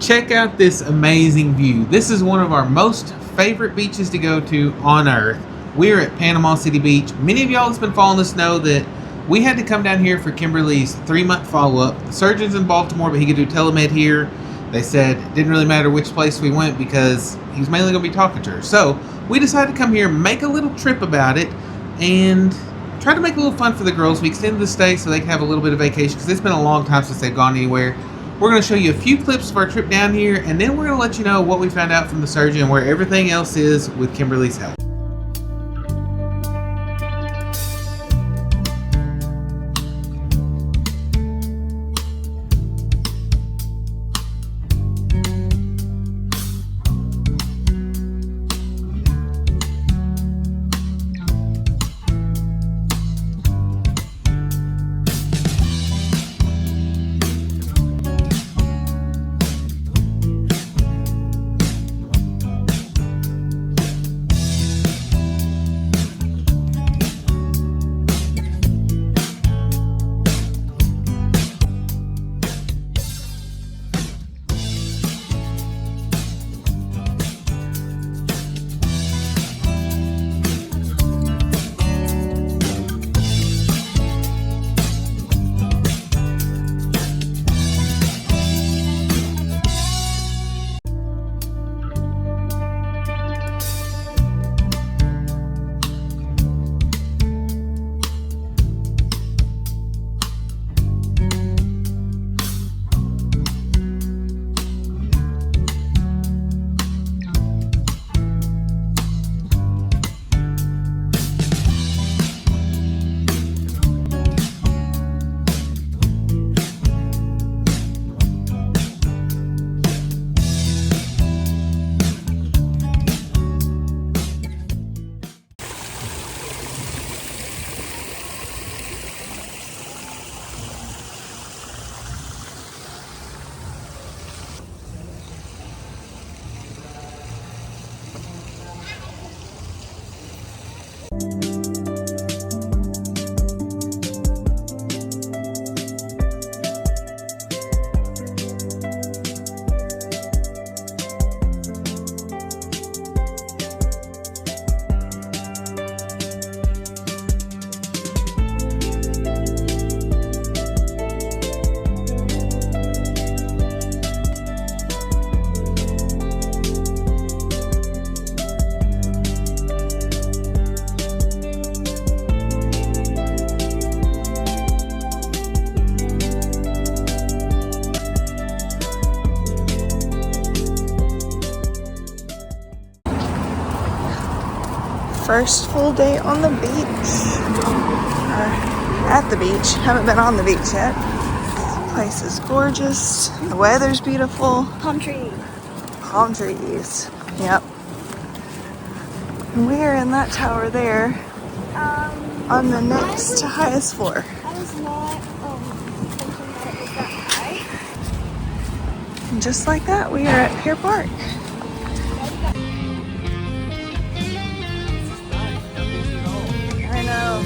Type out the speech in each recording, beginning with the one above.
Check out this amazing view. This is one of our most favorite beaches to go to on earth. We're at Panama City Beach. Many of y'all that's been following us know that we had to come down here for Kimberly's 3-month follow-up. The surgeon's in Baltimore, but he could do telemed here. They said it didn't really matter which place we went because he was mainly going to be talking to her. So we decided to come here, make a little trip about it, and try to make a little fun for the girls. We extended the stay so they can have a little bit of vacation because it's been a long time since they've gone anywhere. We're going to show you a few clips of our trip down here, and then we're going to let you know what we found out from the surgeon and where everything else is with Kimberly's health. First full day on the beach, or at the beach. Haven't been on the beach yet. The place is gorgeous. The weather's beautiful. Palm trees. Palm trees. Yep. We're in that tower there, on the next to highest floor. I was not thinking that it was that high. And just like that, we are at Pier Park. I know.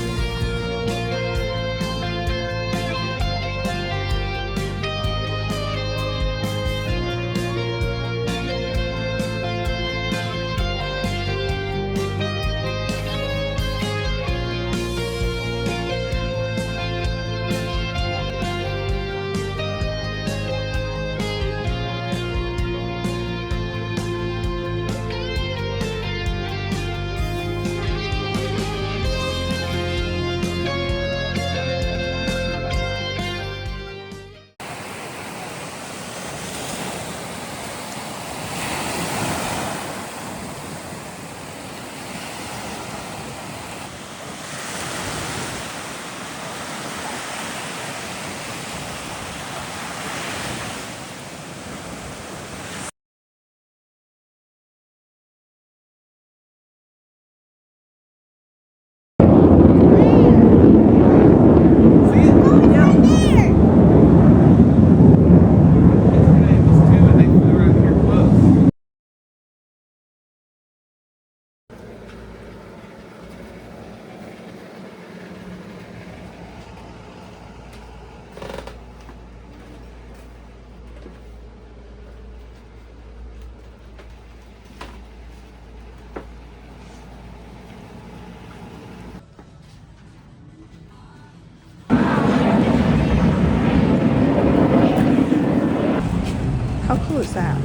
How cool is that?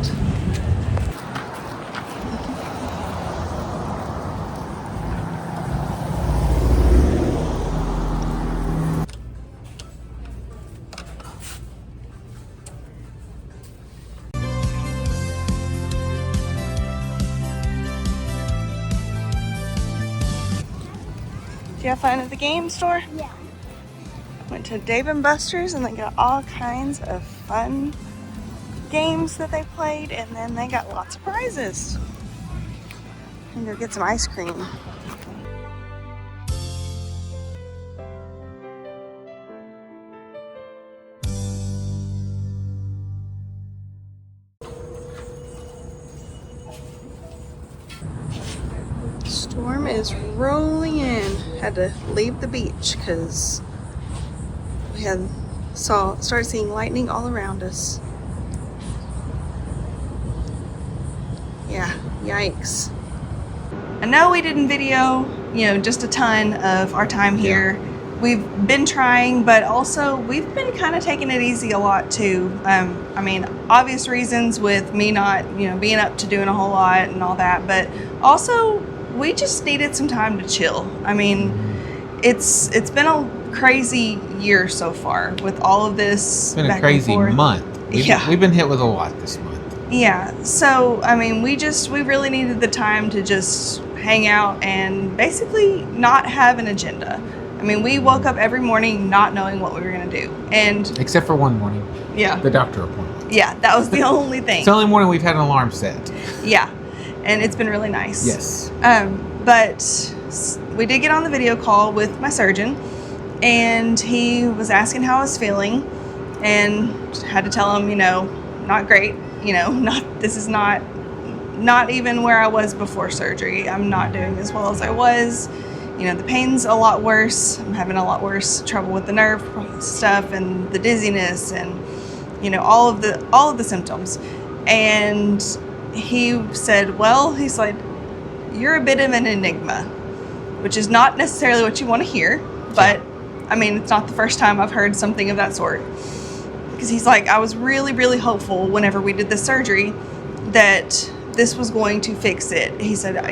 Did you have fun at the game store? Yeah. Went to Dave & Buster's and they got all kinds of fun games that they played, and then they got lots of prizes. And go get some ice cream. Storm is rolling in. Had to leave the beach because we started seeing lightning all around us. Yeah, yikes. I know we didn't video, just a ton of our time here. Yeah. We've been trying, but also we've been kind of taking it easy a lot too. Obvious reasons with me not, being up to doing a whole lot and all that, but also we just needed some time to chill. It's been a crazy year so far with all of this. It's been a crazy month. We've been hit with a lot this month. Yeah, so we really needed the time to just hang out and basically not have an agenda. We woke up every morning not knowing what we were going to do, and except for one morning. Yeah. The doctor appointment. Yeah, that was the only thing. It's the only morning we've had an alarm set. Yeah, and it's been really nice. Yes. But we did get on the video call with my surgeon, and he was asking how I was feeling, and had to tell him, not great. This is not even where I was before surgery. I'm not doing as well as I was. The pain's a lot worse. I'm having a lot worse trouble with the nerve stuff and the dizziness and, all of the symptoms. And he said, he's like, you're a bit of an enigma, which is not necessarily what you want to hear, but it's not the first time I've heard something of that sort. Because he's like, I was really, really hopeful whenever we did the surgery that this was going to fix it. He said,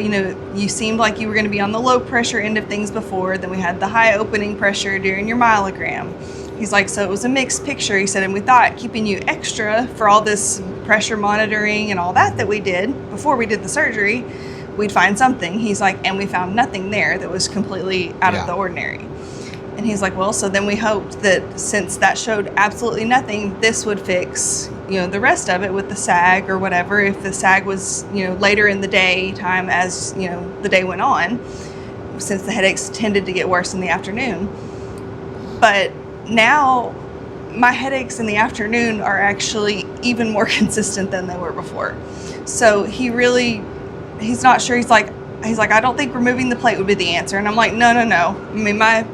you seemed like you were going to be on the low pressure end of things before. Then we had the high opening pressure during your myelogram. He's like, so it was a mixed picture. He said, and we thought keeping you extra for all this pressure monitoring and all that we did before we did the surgery, we'd find something. He's like, and we found nothing there that was completely out of the ordinary. And he's like, so then we hoped that since that showed absolutely nothing, this would fix, the rest of it with the sag or whatever. If the sag was, later in the daytime as, the day went on, since the headaches tended to get worse in the afternoon. But now my headaches in the afternoon are actually even more consistent than they were before. So he's not sure. He's like, I don't think removing the plate would be the answer. And I'm like, no. My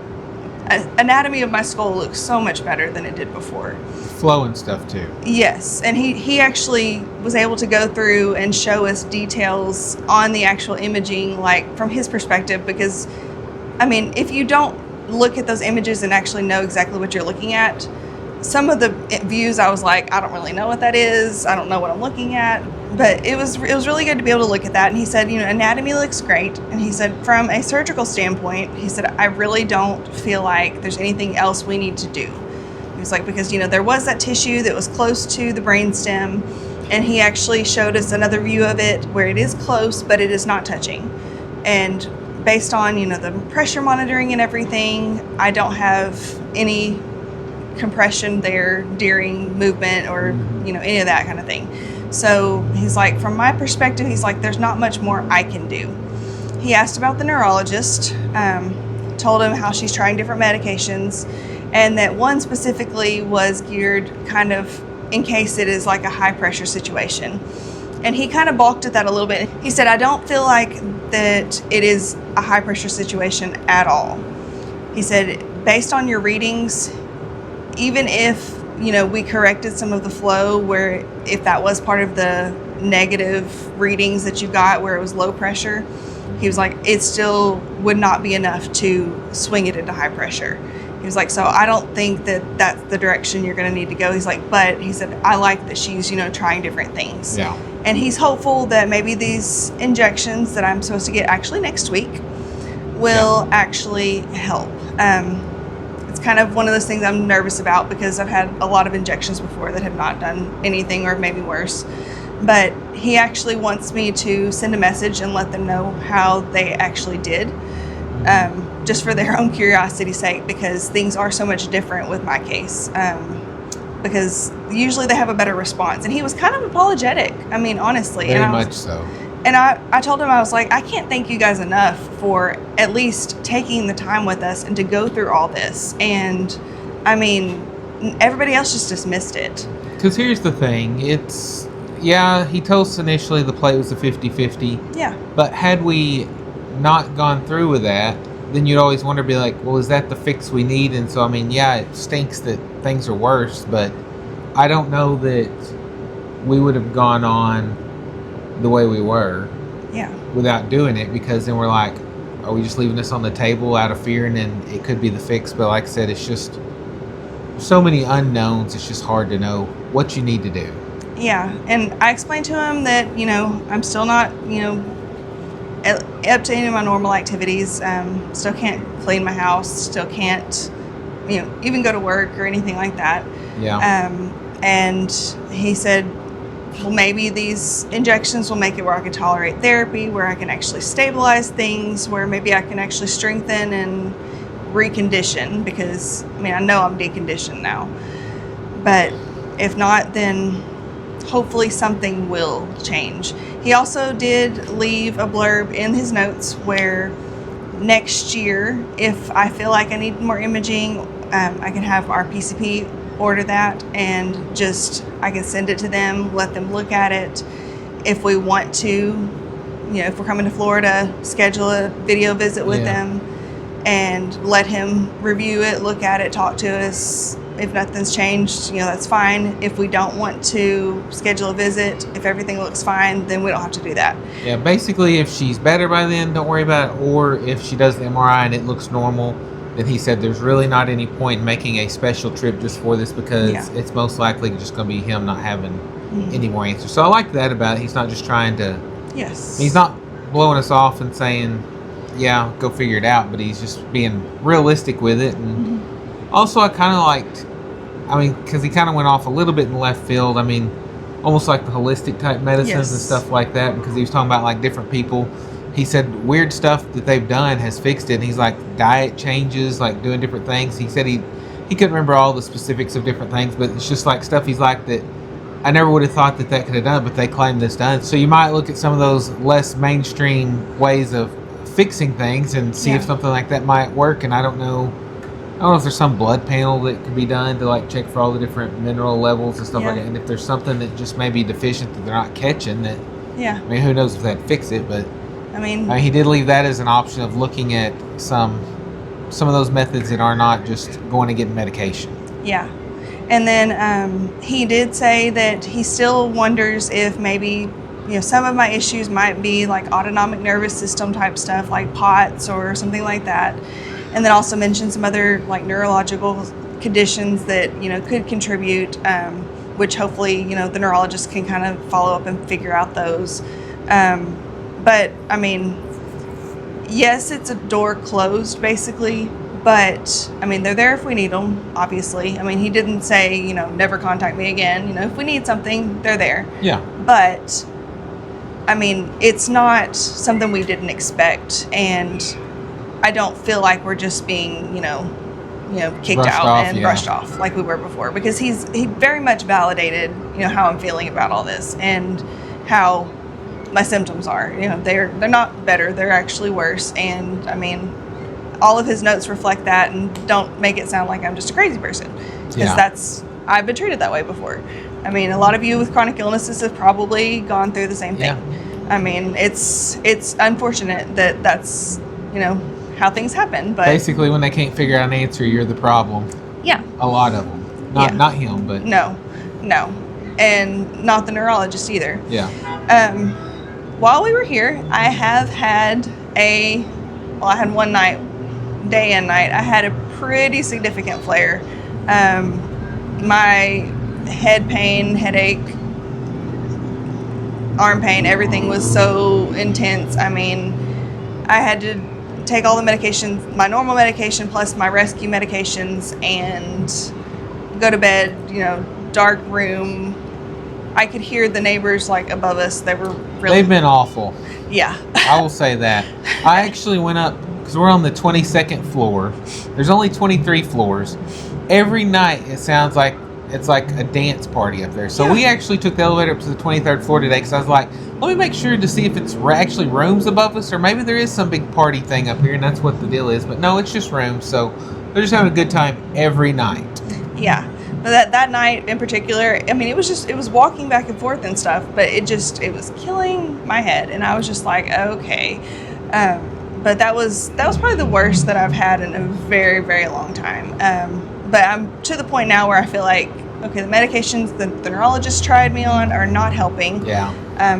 anatomy of my skull looks so much better than it did before. Flow and stuff too. Yes, and he actually was able to go through and show us details on the actual imaging, like from his perspective, because if you don't look at those images and actually know exactly what you're looking at, some of the views I was like, I don't really know what that is. I don't know what I'm looking at. But it was really good to be able to look at that. And he said, anatomy looks great. And he said, from a surgical standpoint, he said, I really don't feel like there's anything else we need to do. He was like, because, there was that tissue that was close to the brainstem. And he actually showed us another view of it where it is close, but it is not touching. And based on, the pressure monitoring and everything, I don't have any compression there during movement or, any of that kind of thing. So he's like, from my perspective, he's like, there's not much more I can do. He asked about the neurologist, told him how she's trying different medications, and that one specifically was geared kind of in case it is like a high pressure situation. And he kind of balked at that a little bit. He said, I don't feel like that it is a high pressure situation at all. He said, based on your readings, even if we corrected some of the flow where if that was part of the negative readings that you got where it was low pressure, he was like, it still would not be enough to swing it into high pressure. He was like, so I don't think that that's the direction you're going to need to go. He's like, but he said, I like that she's, trying different things. Yeah. And he's hopeful that maybe these injections that I'm supposed to get actually next week will actually help. It's kind of one of those things I'm nervous about because I've had a lot of injections before that have not done anything or maybe worse. But he actually wants me to send a message and let them know how they actually did. Just for their own curiosity's sake, because things are so much different with my case. Because usually they have a better response. And he was kind of apologetic. I mean, honestly. Very much so. And I told him, I was like, I can't thank you guys enough for at least taking the time with us and to go through all this. And I mean, everybody else just dismissed it. Because here's the thing. He told us initially the play was a 50-50. Yeah. But had we not gone through with that, then you'd always wonder, be like, well, is that the fix we need? And so, I mean, yeah, it stinks that things are worse, but I don't know that we would have gone on the way we were without doing it, because then we're like, are we just leaving this on the table out of fear? And then it could be the fix. But like I said, it's just so many unknowns. It's just hard to know what you need to do. Yeah. And I explained to him that, I'm still not, up to any of my normal activities. Still can't clean my house, still can't, even go to work or anything like that. Yeah. And he said, well, maybe these injections will make it where I can tolerate therapy, where I can actually stabilize things, where maybe I can actually strengthen and recondition, because, I know I'm deconditioned now. But if not, then hopefully something will change. He also did leave a blurb in his notes where next year, if I feel like I need more imaging, I can have our PCP order that, and I can send it to them, let them look at it. If we want to, if we're coming to Florida, schedule a video visit with them and let him review it, look at it, talk to us. If nothing's changed, that's fine. If we don't want to schedule a visit, if everything looks fine, then we don't have to do that. Yeah, basically, if she's better by then, don't worry about it. Or if she does the MRI and it looks normal, then he said there's really not any point in making a special trip just for this, because it's most likely just going to be him not having any more answers. So I like that about it. He's not just trying to... Yes. He's not blowing us off and saying, yeah, go figure it out, but he's just being realistic with it. And also, I kind of liked, because he kind of went off a little bit in left field. Almost like the holistic type medicines and stuff like that, because he was talking about like different people. He said weird stuff that they've done has fixed it. And he's like, diet changes, like doing different things. He said he couldn't remember all the specifics of different things, but it's just like stuff he's like that I never would have thought that could have done, but they claim this done. So you might look at some of those less mainstream ways of fixing things and see if something like that might work. And I don't know if there's some blood panel that could be done to like check for all the different mineral levels and stuff like that. And if there's something that just may be deficient that they're not catching, that who knows if that'd fix it. But he did leave that as an option of looking at some of those methods that are not just going to get medication. Yeah. And then he did say that he still wonders if maybe some of my issues might be like autonomic nervous system type stuff, like POTS or something like that. And then also mentioned some other like neurological conditions that, could contribute, which hopefully, the neurologist can kind of follow up and figure out those. But yes, it's a door closed basically, but they're there if we need them, obviously. He didn't say, never contact me again. If we need something, they're there. Yeah. But it's not something we didn't expect, and I don't feel like we're just being, kicked out and brushed off like we were before, because he very much validated, how I'm feeling about all this and how my symptoms are. They're not better, they're actually worse. And all of his notes reflect that, and don't make it sound like I'm just a crazy person, because I've been treated that way before. A lot of you with chronic illnesses have probably gone through the same thing. It's unfortunate that that's, how things happen. But basically, when they can't figure out an answer, you're the problem. Yeah. A lot of them. Not him, but... No. And not the neurologist either. Yeah. While we were here, I have had I had one night, day and night, I had a pretty significant flare. My head pain, headache, arm pain, everything was so intense. I mean, I had to take all the medications, my normal medication plus my rescue medications, and go to bed, dark room. I could hear the neighbors like above us. They were really... They've been awful. Yeah. I will say that. I actually went up, because we're on the 22nd floor. There's only 23 floors. Every night it sounds like it's like a dance party up there. So we actually took the elevator up to the 23rd floor today because I was like, let me make sure to see if it's actually rooms above us, or maybe there is some big party thing up here and that's what the deal is. But no, it's just rooms. So they're just having a good time every night. Yeah. But that night in particular, I mean, it was walking back and forth and stuff, but it was killing my head. And I was just like, okay. But that was probably the worst that I've had in a very, very long time. But I'm to the point now where I feel like, okay, the medications the neurologist tried me on are not helping. Yeah.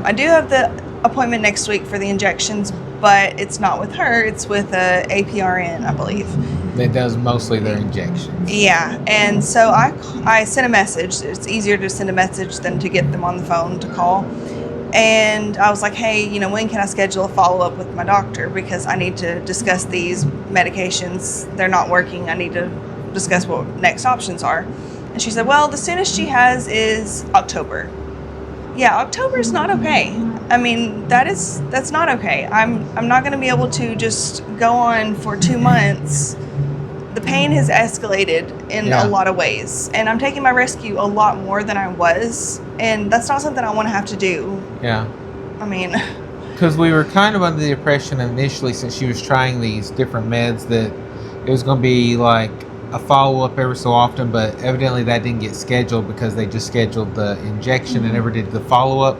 I do have the appointment next week for the injections, but it's not with her. It's with a APRN, I believe. That does mostly their injections. Yeah, and so I sent a message. It's easier to send a message than to get them on the phone to call. And I was like, hey, when can I schedule a follow-up with my doctor? Because I need to discuss these medications. They're not working. I need to discuss what next options are. And she said, well, the soonest she has is October. Yeah, October is not okay. I mean, that's not okay. I'm not going to be able to just go on for 2 months. The pain has escalated in a lot of ways, and I'm taking my rescue a lot more than I was, and that's not something I want to have to do. Yeah. I mean, because we were kind of under the impression initially, since she was trying these different meds, that it was going to be like a follow-up every so often, but evidently that didn't get scheduled because they just scheduled the injection and never did the follow-up,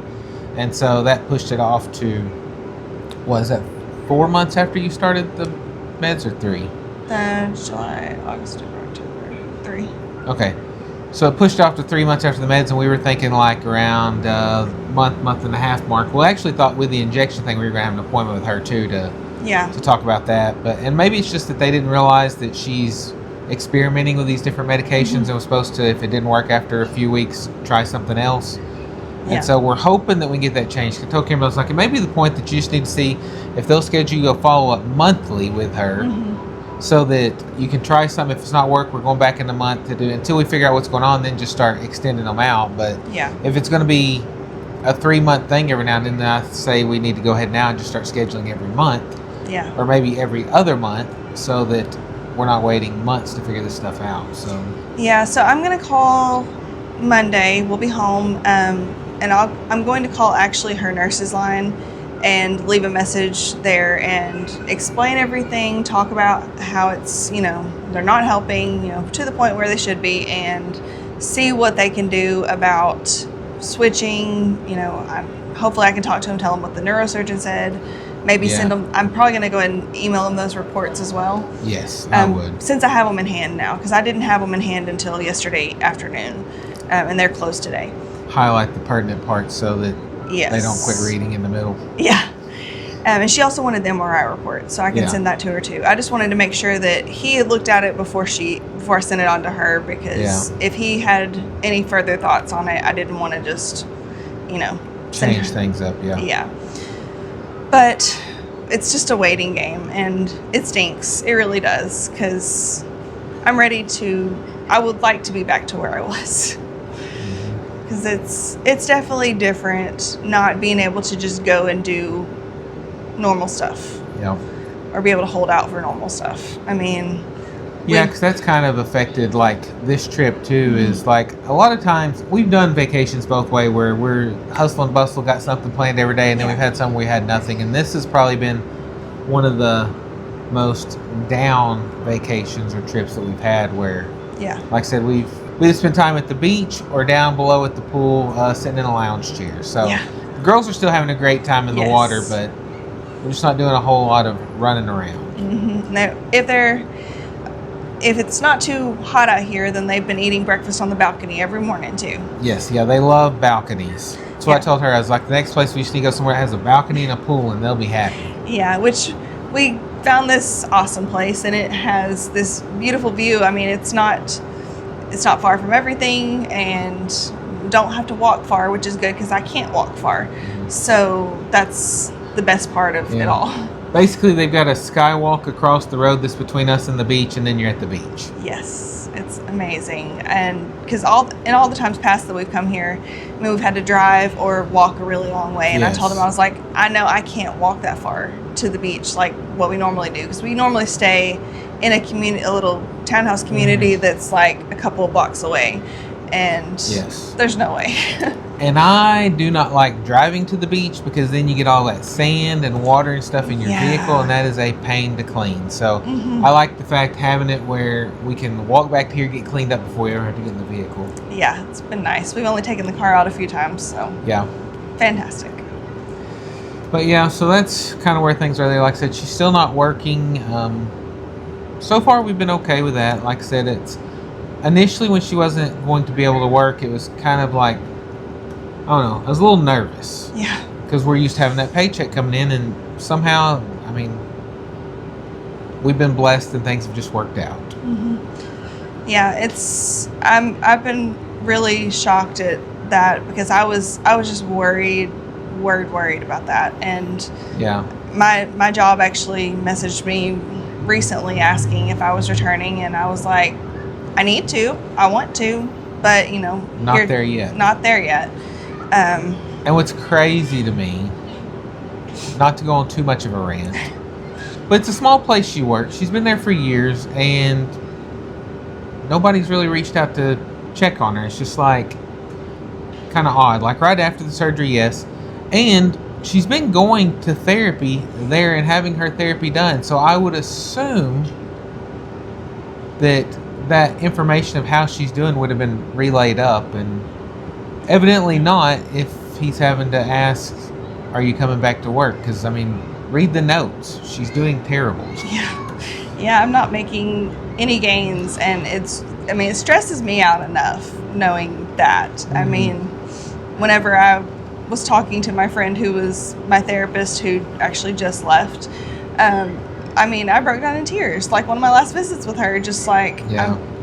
and so that pushed it off to, what is that, 4 months after you started the meds, or 3? July, August, October, 3. Okay, so it pushed off to 3 months after the meds, and we were thinking like around month and a half mark. Well, I actually thought with the injection thing we were going to have an appointment with her too to talk about that, and maybe it's just that they didn't realize that she's experimenting with these different medications and was supposed to, if it didn't work after a few weeks, try something else. And so we're hoping that we get that changed. I told Kimberly, I was like, it may be the point that you just need to see if they'll schedule you a follow-up monthly with her, so that you can try some. If it's not work, we're going back in a month to do it until we figure out what's going on, then just start extending them out. But if it's going to be a 3-month thing every now and then I say we need to go ahead now and just start scheduling every month. Yeah. Or maybe every other month, so that we're not waiting months to figure this stuff out. So I'm going to call Monday. We'll be home, and I'm going to call actually her nurse's line and leave a message there and explain everything, talk about how it's, they're not helping, to the point where they should be, and see what they can do about switching. Hopefully I can talk to them, tell them what the neurosurgeon said, maybe send them. I'm probably going to go ahead and email them those reports as well. Yes, I would. Since I have them in hand now, because I didn't have them in hand until yesterday afternoon, and they're closed today. Highlight the pertinent parts so that they don't quit reading in the middle. Yeah. And she also wanted the MRI report, so I can send that to her too. I just wanted to make sure that he had looked at it before I sent it on to her, because if he had any further thoughts on it, I didn't want to just, change things up. Yeah. But it's just a waiting game, and it stinks. It really does, because I would like to be back to where I was. Because it's definitely different not being able to just go and do normal stuff. Yeah. Or be able to hold out for normal stuff. I mean... Yeah, because that's kind of affected, like, this trip, too, is, like, a lot of times, we've done vacations both way, where we're hustle and bustle, got something planned every day, and then we've had some where we had nothing, and this has probably been one of the most down vacations or trips that we've had, where, like I said, we either spend time at the beach or down below at the pool, sitting in a lounge chair. So the girls are still having a great time in the water, but we're just not doing a whole lot of running around. Now, if it's not too hot out here, then they've been eating breakfast on the balcony every morning too. Yes, they love balconies. So I told her, I was like, the next place we just need to go somewhere that has a balcony and a pool, and they'll be happy. Yeah, which we found this awesome place, and it has this beautiful view. I mean, it's not far from everything, and don't have to walk far, which is good because I can't walk far. So that's the best part of it all. Basically, they've got a skywalk across the road that's between us and the beach, and then you're at the beach. Yes, it's amazing. And because all the times past that we've come here, I mean, we've had to drive or walk a really long way. And I told him, I was like, I know I can't walk that far to the beach like what we normally do, because we normally stay in a little townhouse community that's like a couple of blocks away. And there's no way. And I do not like driving to the beach because then you get all that sand and water and stuff in your vehicle, and that is a pain to clean. So I like the fact having it where we can walk back to here, get cleaned up before we ever have to get in the vehicle. Yeah, it's been nice. We've only taken the car out a few times, so yeah, fantastic. But yeah, so that's kind of where things are there. Like I said, she's still not working. So far, we've been okay with that. Like I said, it's initially when she wasn't going to be able to work, it was kind of like, I don't know, I was a little nervous. Yeah. Because we're used to having that paycheck coming in, and somehow, I mean, we've been blessed and things have just worked out. Mm-hmm. Yeah, I've been really shocked at that because I was just worried about that. And yeah, my job actually messaged me recently asking if I was returning, and I was like, I want to, but not there yet. And what's crazy to me, not to go on too much of a rant, but it's a small place she works. She's been there for years, and nobody's really reached out to check on her. It's just like kind of odd. Like right after the surgery, yes, and she's been going to therapy there and having her therapy done. So I would assume that information of how she's doing would have been relayed up, and evidently not if he's having to ask, are you coming back to work? Because I mean, read the notes, she's doing terrible. Yeah, I'm not making any gains, and it stresses me out enough knowing that. Mm-hmm. I mean, whenever I was talking to my friend who was my therapist, who actually just left, I broke down in tears. Like one of my last visits with her, just like,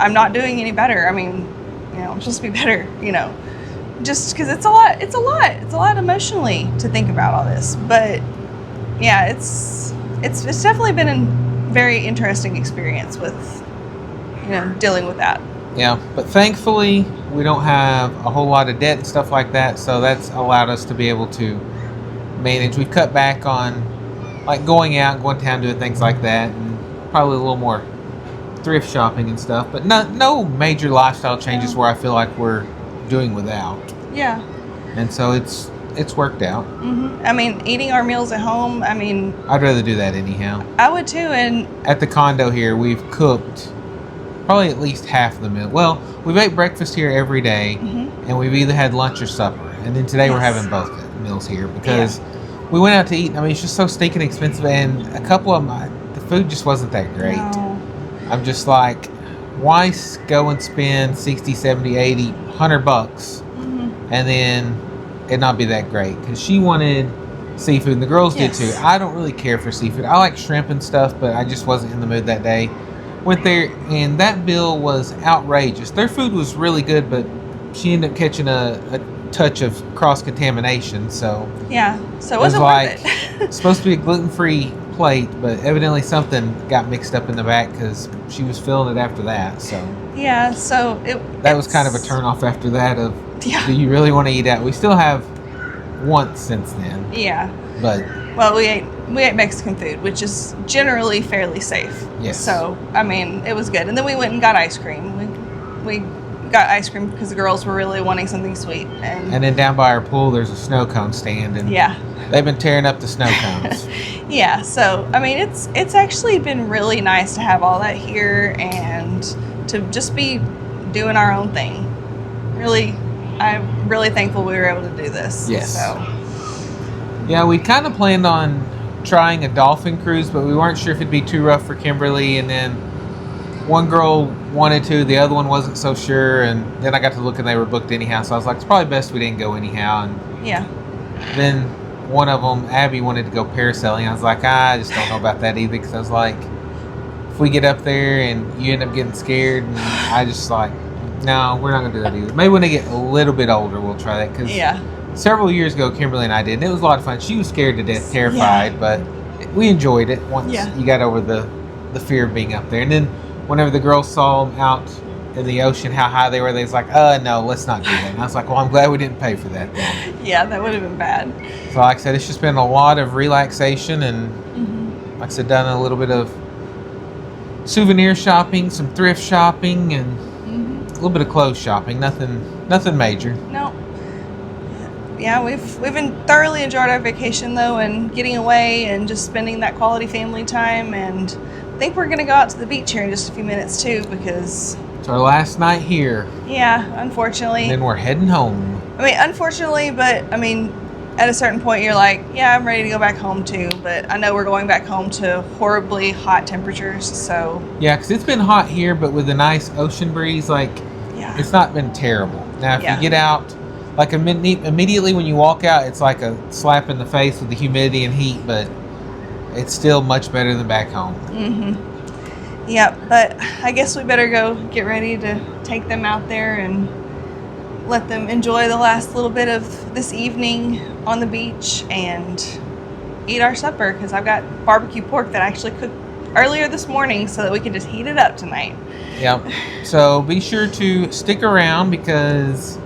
I'm not doing any better. I mean, I'm supposed to be better, just because it's a lot emotionally to think about all this. But yeah, it's definitely been a very interesting experience with, dealing with that. Yeah, but thankfully we don't have a whole lot of debt and stuff like that, so that's allowed us to be able to manage. We've cut back on like going out, going town, doing things like that, and probably a little more thrift shopping and stuff, but no major lifestyle changes where I feel like we're doing without. Yeah. And so it's worked out. Mm-hmm. I mean, eating our meals at home, I'd rather do that anyhow. I would too. And at the condo here, we've cooked probably at least half the meal. Well, we've ate breakfast here every day, and we've either had lunch or supper. And then today we're having both meals here because we went out to eat. It's just so stinking expensive, and a couple of the food just wasn't that great. No. I'm just like, why go and spend 60, 70, 80, $100 and then it not be that great? Because she wanted seafood, and the girls did too. I don't really care for seafood. I like shrimp and stuff, but I just wasn't in the mood that day. Went there, and that bill was outrageous. Their food was really good, but she ended up catching a touch of cross-contamination, so so it wasn't worth it. It's supposed to be a gluten-free plate, but evidently something got mixed up in the back because she was filling it after that. So that was kind of a turn-off after that of, do you really want to eat out? We still have once since then. But we ate Mexican food, which is generally fairly safe. Yes. So it was good. And then we went and got ice cream. We got ice cream because the girls were really wanting something sweet. And then down by our pool, there's a snow cone stand, and they've been tearing up the snow cones. So it's actually been really nice to have all that here and to just be doing our own thing. Really, I'm really thankful we were able to do this. Yes. So. Yeah, we kind of planned on trying a dolphin cruise, but we weren't sure if it'd be too rough for Kimberly, and then one girl wanted to, the other one wasn't so sure, and then I got to look and they were booked anyhow, so I was like, it's probably best we didn't go anyhow. And then one of them, Abby, wanted to go parasailing. I was like, I just don't know about that either, because I was like, if we get up there and you end up getting scared, and I just like, no, we're not gonna do that either. Maybe when they get a little bit older, we'll try that. Because several years ago, Kimberly and I did, and it was a lot of fun. She was scared to death, terrified, but we enjoyed it once you got over the fear of being up there. And then whenever the girls saw them out in the ocean, how high they were, they was like, no, let's not do that. And I was like, well, I'm glad we didn't pay for that then. Yeah, that would have been bad. So like I said, it's just been a lot of relaxation, and like I said, done a little bit of souvenir shopping, some thrift shopping, and a little bit of clothes shopping. Nothing major. No. Yeah, we've been thoroughly enjoyed our vacation though, and getting away and just spending that quality family time. And I think we're gonna go out to the beach here in just a few minutes too, because it's our last night here. Yeah, unfortunately. And then we're heading home. I mean, unfortunately, but I mean, at a certain point you're like, yeah, I'm ready to go back home too. But I know we're going back home to horribly hot temperatures, so. Yeah, because it's been hot here, but with a nice ocean breeze, like, it's not been terrible. Now, if you get out, like immediately when you walk out, it's like a slap in the face with the humidity and heat, but it's still much better than back home. Yeah, but I guess we better go get ready to take them out there and let them enjoy the last little bit of this evening on the beach and eat our supper, because I've got barbecue pork that I actually cooked earlier this morning so that we can just heat it up tonight. Yep. So be sure to stick around, because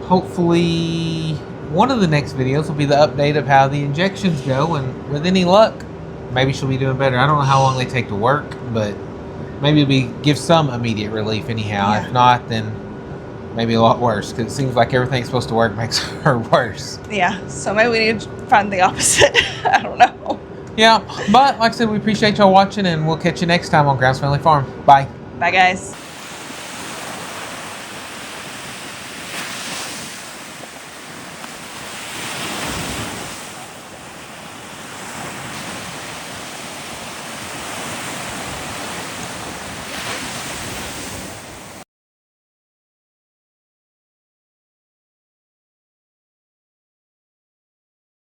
hopefully one of the next videos will be the update of how the injections go, and with any luck, maybe she'll be doing better. I don't know how long they take to work, but maybe we give some immediate relief anyhow. If not, then maybe a lot worse, because it seems like everything's supposed to work makes her worse. Yeah, so maybe we need to find the opposite. I don't know. Yeah, but like I said, we appreciate y'all watching, and we'll catch you next time on Grounds Family Farm. Bye. Bye, guys.